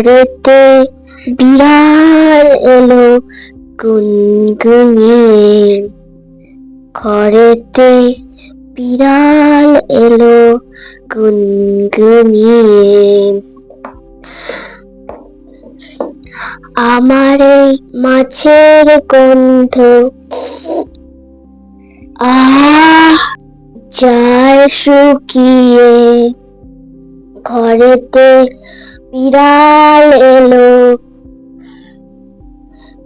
ঘরেতে বিড়াল এলো গুনগুনিয়ে, ঘরেতে বিড়াল এলো গুনগুনিয়ে। আমার এই মাছের গন্ধ যায় শুকিয়ে, ঘরেতে বিড়াল এলো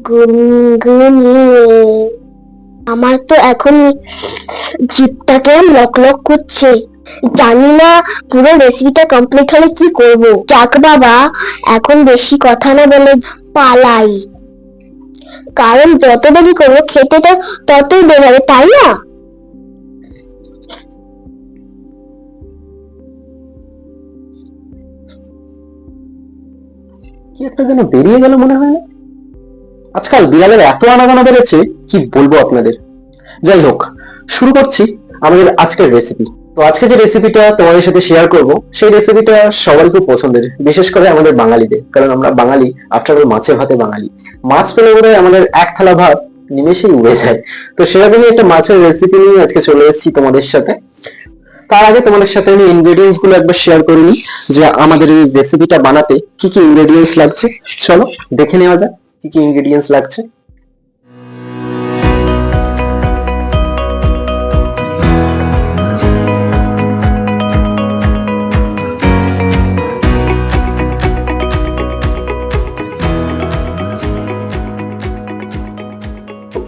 গুনগুনিয়ে। আমার তো এখন জিভটাকে লক লক করছে, জানি না পুরো রেসিপিটা কমপ্লিট হলে কি করব। যাক বাবা, এখন বেশি কথা না বলে পালাই, কারণ যত দেরি করবো খেতে তো ততই দেরি হবে, তাই না? কি একটা যেন বেরিয়ে গেল মনে হয় না। আজকাল বিড়ালের এত আনাগোনা বেড়েছে, কি বলবো আপনাদের। যাই হোক, শুরু করছি আমাদের আজকের রেসিপি। তো আজকে যে রেসিপিটা তোমাদের সাথে শেয়ার করব, সেই রেসিপিটা সবারই খুব পছন্দের, বিশেষ করে আমাদের বাঙালিদের, কারণ আমরা বাঙালি, আফটার অল মাছে ভাতে বাঙালি। মাছ পেলে বোধহয় আমাদের এক থালা ভাত নিমেষেই উড়ে যায়। তো সেরকমই একটা মাছের রেসিপি নিয়ে আজকে চলে এসেছি তোমাদের সাথে। তার আগে তোমাদের সাথে আমি ইনগ্রেডিয়েন্টস গুলো একবার শেয়ার করে নিই, যে আমাদের এই রেসিপিটা বানাতে কি কি ইনগ্রেডিয়েন্টস লাগছে। চলো দেখে নেওয়া যাক কি কি ইনগ্রেডিয়েন্টস লাগছে।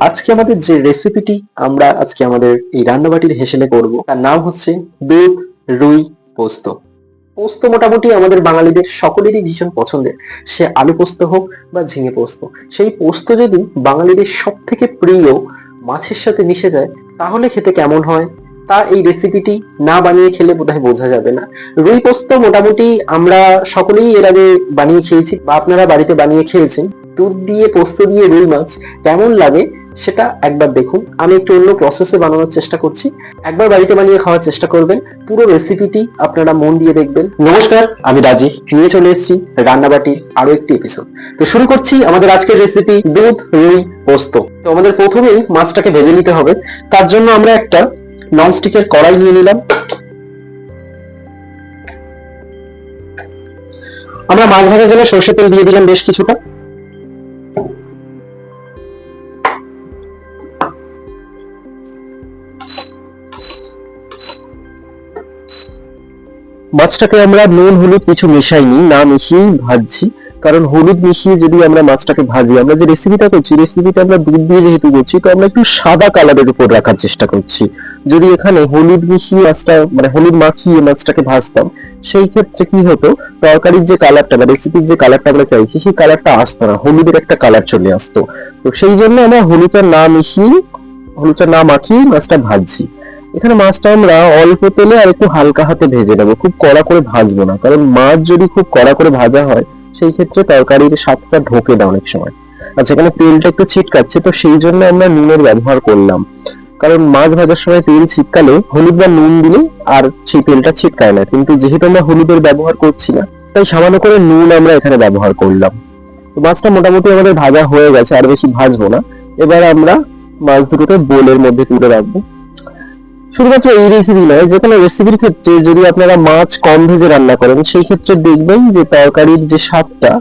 আজকে আমাদের যে রেসিপিটি আমরা আজকে আমাদের এই রান্নাবাটির হেসেলে করব, তার নাম হচ্ছে দুধ রুই পোস্ত। পোস্ত মোটামুটি আমাদের বাঙালিদের সকলেরই ভীষণ পছন্দের, সে আলু পোস্ত হোক বা ঝিঙে পোস্ত। সেই পোস্ত যদি বাঙালিদের সব থেকে প্রিয় মাছের সাথে মিশে যায়, তাহলে খেতে কেমন হয় তা এই রেসিপিটি না বানিয়ে খেলে বোধহয় বোঝা যাবে না। রুই পোস্ত মোটামুটি আমরা সকলেই এর আগে বানিয়ে খেয়েছি, বা আপনারা বাড়িতে বানিয়ে খেয়েছেন। দুধ দিয়ে পোস্ত দিয়ে রুই মাছ কেমন লাগে সেটা একবার দেখুন। আমি একটু অন্য প্রসেসে বানানোর চেষ্টা করছি, একবার বাড়িতে বানিয়ে খাওয়ার চেষ্টা করবেন। পুরো রেসিপিটি আপনারা মন দিয়ে দেখবেন। নমস্কার, আমি রাজীব, নিয়ে চলে এসেছি রান্নাবাটির আরো একটি এপিসোড। তো শুরু করছি আমাদের আজকের রেসিপি দুধ রুই পোস্ত। তো আমাদের প্রথমেই মাছটাকে ভেজে নিতে হবে। তার জন্য আমরা একটা ননস্টিকের কড়াই নিয়ে নিলাম। আমরা মাছ ভাজার জন্য সরষের তেল দিয়ে দিলাম বেশ কিছুটা। মাছটাকে আমরা নুন হলুদ কিছু মেশাইনি, না মিশিয়েই ভাজছি, কারণ হলুদ মিশিয়ে যদি আমরা মাছটাকে ভাজি, আমরা যে রেসিপিটা করছি, রেসিপিটা আমরা দুধ দিয়ে যেহেতু করছি, তো আমরা একটু সাদা কালারের উপর রাখার চেষ্টা করছি। যদি এখানে হলুদ মিশিয়ে মাছটা, মানে হলুদ মাখিয়ে মাছটাকে ভাজতাম, সেই ক্ষেত্রে কি হতো, তরকারির যে কালারটা বা রেসিপির যে কালারটা আমরা চাইছি, সেই কালারটা আসতো না, হলুদের একটা কালার চলে আসতো। তো সেই জন্য আমরা হলুদটা না মাখিয়ে মাছটা ভাজছি। এখানে মাছটা আমরা অল্প তেলে আর একটু হালকা হাতে ভেজে নেবো, খুব কড়া করে ভাজবো না, কারণ মাছ যদি খুব কড়া করে ভাজা হয় সেই ক্ষেত্রে তরকারির স্বাদটা ঢোকে না অনেক সময়। আচ্ছা, এখানে তেলটা একটু ছিটকাচ্ছে, তো সেই জন্য আমরা নুনের ব্যবহার করলাম, কারণ মাছ ভাজার সময় তেল ছিটকালে হলুদ বা নুন দিলে আর সেই তেলটা ছিটকায় না, কিন্তু যেহেতু আমরা হলুদের ব্যবহার করছি না, তাই সামান্য করে নুন আমরা এখানে ব্যবহার করলাম। তো মাছটা মোটামুটি আমাদের ভাজা হয়ে গেছে, আর বেশি ভাজবো না। এবার আমরা মাছ দুটোকে বোলের মধ্যে তুলে রাখবো। শুধুমাত্র এই রেসিপি নয়, যে কোনো রেসিপির ক্ষেত্রে যদি আপনারা মাছ কম ভেজে রান্না করেন, সেই ক্ষেত্রে দেখবেন যে তরকারির যে স্বাদটা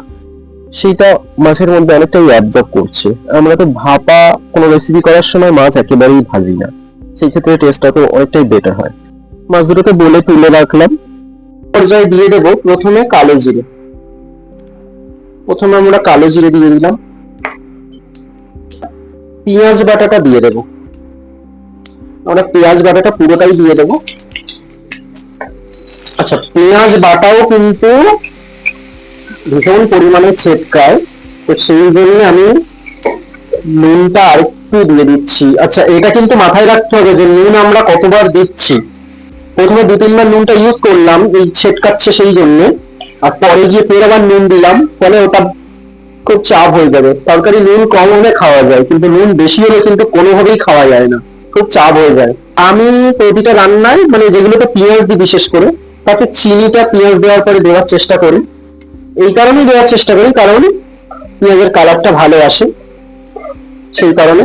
সেটা মাছের মধ্যে অনেকটাই অ্যাবজর্ব করছে। আমরা তো ভাপা কোনো রেসিপি করার সময় মাছ একেবারেই ভাজি না, সেই ক্ষেত্রে টেস্টটা তো অনেকটাই বেটার হয়। মাছ দুটোকে বলে তুলে রাখলাম। পর্যায়ে দিয়ে দেবো প্রথমে কালো জিরে। প্রথমে আমরা কালো জিরে দিয়ে দিলাম। পেঁয়াজ বাটাটা দিয়ে দেবো, আমরা পেঁয়াজ বাটাটা পুরোটাই দিয়ে দেবো। আচ্ছা, পেঁয়াজ বাটাও কিন্তু ভীষণ পরিমাণে ছেটকায়, তো সেই জন্য আমি নুনটা আরেকটু দিয়ে দিচ্ছি। আচ্ছা, এটা কিন্তু মাথায় রাখতে হবে যে নুন আমরা কতবার দিচ্ছি। প্রথমে 2-3 বার নুনটা ইউজ করলাম, এই ছেটকাচ্ছে সেই জন্য, আর পরে গিয়ে ফের আবার নুন দিলাম, ফলে ওটা খুব চাপ হয়ে যাবে। তরকারি নুন কম হলে খাওয়া যায়, কিন্তু নুন বেশি হলে কিন্তু কোনোভাবেই খাওয়া যায় না, খুব চাপ হয়ে যায়। আমি প্রতিটা রান্নায়, মানে যেগুলোতে পেঁয়াজ দিই বিশেষ করে, তাতে চিনিটা পেঁয়াজ দেওয়ার পরে দেওয়ার চেষ্টা করি, এই কারণেই দেওয়ার চেষ্টা করি, কারণ পেঁয়াজের কালারটা ভালো আসে সেই কারণে।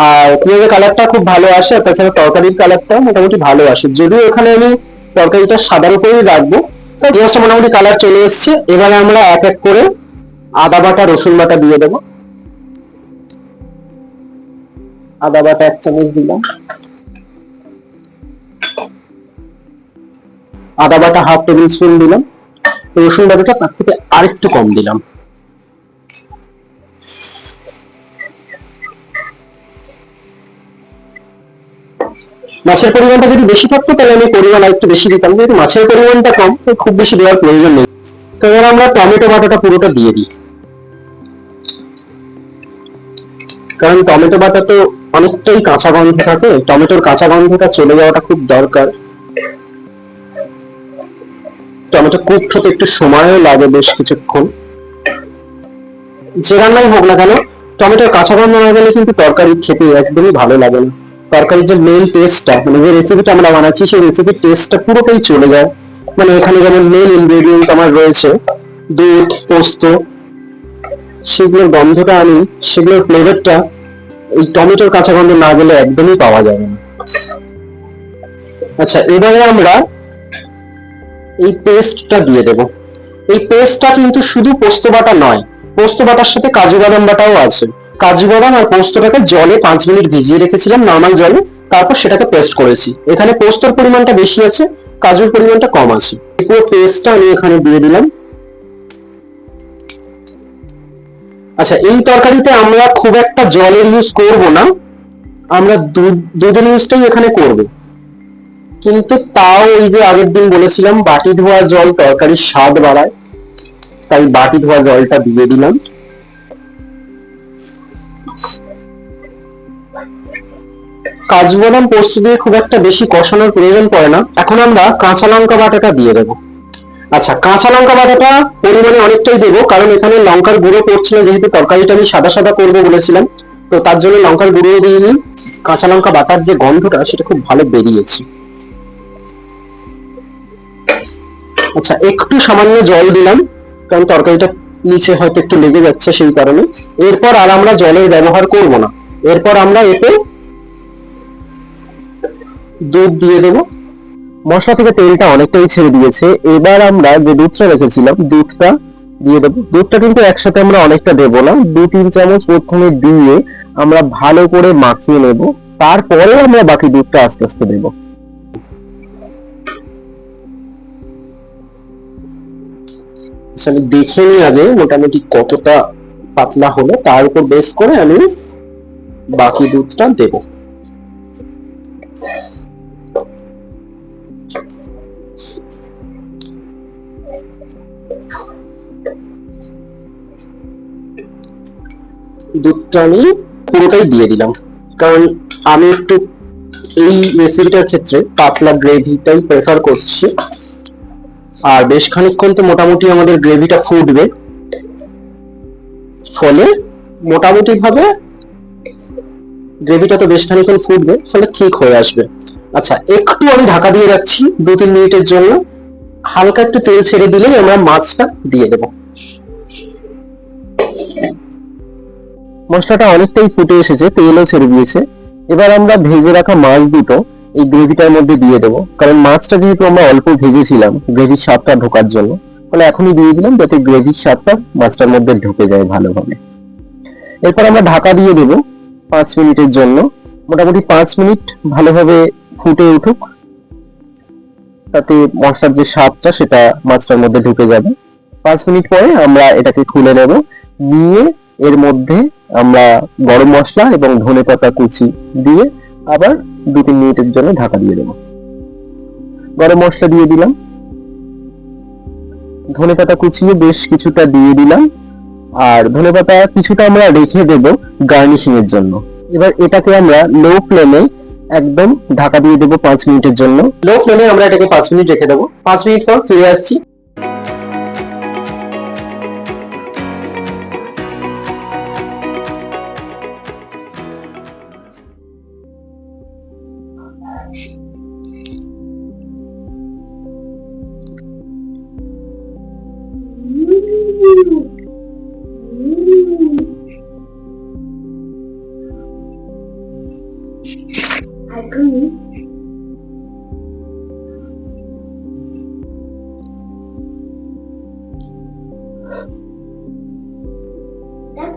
আর পেঁয়াজের কালারটা খুব ভালো আসে, আর তাছাড়া তরকারির কালারটা মোটামুটি ভালো আসে। যদিও এখানে আমি তরকারিটা সাদার উপরেই রাখবো। তো পেঁয়াজটা মোটামুটি কালার চলে এসছে। এবারে আমরা এক এক করে আদা বাটা রসুন বাটা দিয়ে দেবো। আদা বাটা 1 চামচ দিলাম, আদা বাটা হাফ টেবিল স্পুন দিলাম, রসুন বাটাটা তার থেকে আরেকটু কম দিলাম। মাছের পরিমাণটা যদি বেশি থাকতো তাহলে আমি পরিমাণ আরেকটু বেশি দিতাম, যেহেতু মাছের পরিমাণটা কম তাই খুব বেশি দেওয়ার প্রয়োজন নেই। তো এবার আমরা টমেটো বাটাটা পুরোটা দিয়ে দিই, কারণ টমেটো বাটা তো অনেকটাই কাঁচা গন্ধ থাকে, টমেটোর কাঁচা গন্ধটা চলে যাওয়াটা খুব দরকার। টমেটো কুক হতে একটু সময়ও লাগে, বেশ কিছুক্ষণ। যে রান্নাই হোক না কেন, টমেটোর কাঁচা গন্ধ না গেলে কিন্তু তরকারি খেতে একদমই ভালো লাগে না। তরকারির যে মেইন টেস্টটা, মানে যে রেসিপিটা আমরা বানাচ্ছি সেই রেসিপির টেস্টটা পুরোটাই চলে যায়। মানে এখানে যেমন মেইন ইনগ্রেডিয়েন্টস আমার রয়েছে দুধ, পোস্ত, সেগুলোর গন্ধটা আমি, সেগুলোর ফ্লেভারটা এই টমেটোর কাঁচা গন্ধ না গেলে একদমই পাওয়া যাবে না। আচ্ছা, এবারে আমরা এই পেস্টটা দিয়ে দেব। এই পেস্টটা কিন্তু শুধু পোস্ত বাটা নয়, পোস্ত বাটার সাথে কাজু বাদাম বাটাও আছে। কাজু বাদাম আর পোস্তটাকে জলে 5 মিনিট ভিজিয়ে রেখেছিলাম, নর্মাল জলে, তারপর সেটাকে পেস্ট করেছি। এখানে পোস্তর পরিমাণটা বেশি আছে, কাজুর পরিমাণটা কম আছে। পুরো পেস্টটা আমি এখানে দিয়ে দিলাম। আচ্ছা, এই তরকারিতে আমরা খুব একটা জলের ইউজ করব না, আমরা দুধের ইউজটাই এখানে করব। কিন্তু তাও ওই যে আগের দিন বলেছিলাম বাটি ধোয়া জল তরকারির স্বাদ বাড়ায়, তাই বাটি ধোয়া জলটা দিয়ে দিলাম। কাজু বাদাম পোস্ত দিয়ে খুব একটা বেশি কষানোর প্রয়োজন পড়ে না। এখন আমরা কাঁচা লঙ্কা বাটাটা দিয়ে দেবো। আচ্ছা, কাঁচা লঙ্কা বাটাটা পরিমাণে অনেকটাই দেবো, কারণ এখানে লঙ্কার গুঁড়ো পড়ছে না, যেহেতু তরকারিটা আমি সাদা সাদা করবো বলেছিলাম, তো তার জন্য লঙ্কার গুঁড়ো দিইনি। কাঁচা লঙ্কা বাটার যে গন্ধটা সেটা খুব ভালো বেরিয়েছে। আচ্ছা, একটু সামান্য জল দিলাম, কারণ তরকারিটা নিচে হয়তো একটু লেগে যাচ্ছে সেই কারণে। এরপর আর আমরা জলের ব্যবহার করব না, এরপর আমরা এতে দুধ দিয়ে দেবো। মশলা থেকে তেলটা অনেকটাই ছেড়ে দিয়েছে, এবার আমরা যে দুধটা রেখেছিলাম দুধটা দিয়ে দেবো। দুধটা কিন্তু একসাথে আমরা অনেকটা দেবো না, 2-3 চামচ প্রথমে দিয়ে আমরা ভালো করে মাখিয়ে নেব, তারপরে আমরা বাকি দুধটা আস্তে আস্তে দেবো। আমি দেখে নিই আগে মোটামুটি কতটা পাতলা হলো, তার উপর বেস করে আমি বাকি দুধটা দেবো। দুধটা আমি পুরোটাই দিয়ে দিলাম, কারণ আমি একটু এই রেসিপিটার ক্ষেত্রে পাতলা গ্রেভিটাই প্রেফার করছি। আর বেশ খানিকক্ষণ তো মোটামুটি আমাদের গ্রেভিটা ফুটবে, ফলে মোটামুটি ভাবে গ্রেভিটা তো বেশ খানিকক্ষণ ফুটবে, ফলে ঠিক হয়ে আসবে। আচ্ছা, একটু আমি ঢাকা দিয়ে রাখছি 2-3 মিনিটের জন্য। হালকা একটু তেল ছেড়ে দিলেই আমরা মাছটা দিয়ে দেবো। মশলাটা অনেকটাই ফুটে এসেছে, তেলও ছেড়ে দিয়েছে। এবার আমরা ভেজে রাখা মাছ দুটো এই গ্রেভিটার মধ্যে দিয়ে দেবো, কারণ মাছটা যেহেতু আমরা অল্প ভেজেছিলাম গ্রেভির স্বাদটা ঢোকার জন্য, ফলে এখনই দিয়ে দিলাম যাতে গ্রেভির স্বাদটা মাছটার মধ্যে ঢুকে যায় ভালোভাবে। এরপর আমরা ঢাকা দিয়ে দেবো 5 মিনিটের জন্য। মোটামুটি 5 মিনিট ভালোভাবে ফুটে উঠুক, তাতে মশলার যে স্বাদটা সেটা মাছটার মধ্যে ঢুকে যাবে। 5 মিনিট পরে আমরা এটাকে খুলে নেব, নিয়ে এর মধ্যে আমরা গরম মশলা এবং ধনেপাতা কুচি দিয়ে আবার 2-3 মিনিটের জন্য ঢাকা দিয়ে দেবো। গরম মশলা দিয়ে দিলাম, ধনেপাতা কুচিও বেশ কিছুটা দিয়ে দিলাম, আর ধনেপাতা কিছুটা আমরা রেখে দেব গার্নিশিং এর জন্য। এবার এটাকে আমরা লো ফ্লেমে একদম ঢাকা দিয়ে দেবো 5 মিনিটের জন্য। লো ফ্লেমে আমরা এটাকে 5 মিনিট রেখে দেবো। 5 মিনিট পর ফিরে আসছি।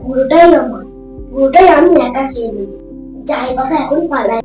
পুরোটাই আমার, পুরোটাই আমি একা খেয়ে নেব। যাই বাবা এখন পালাই।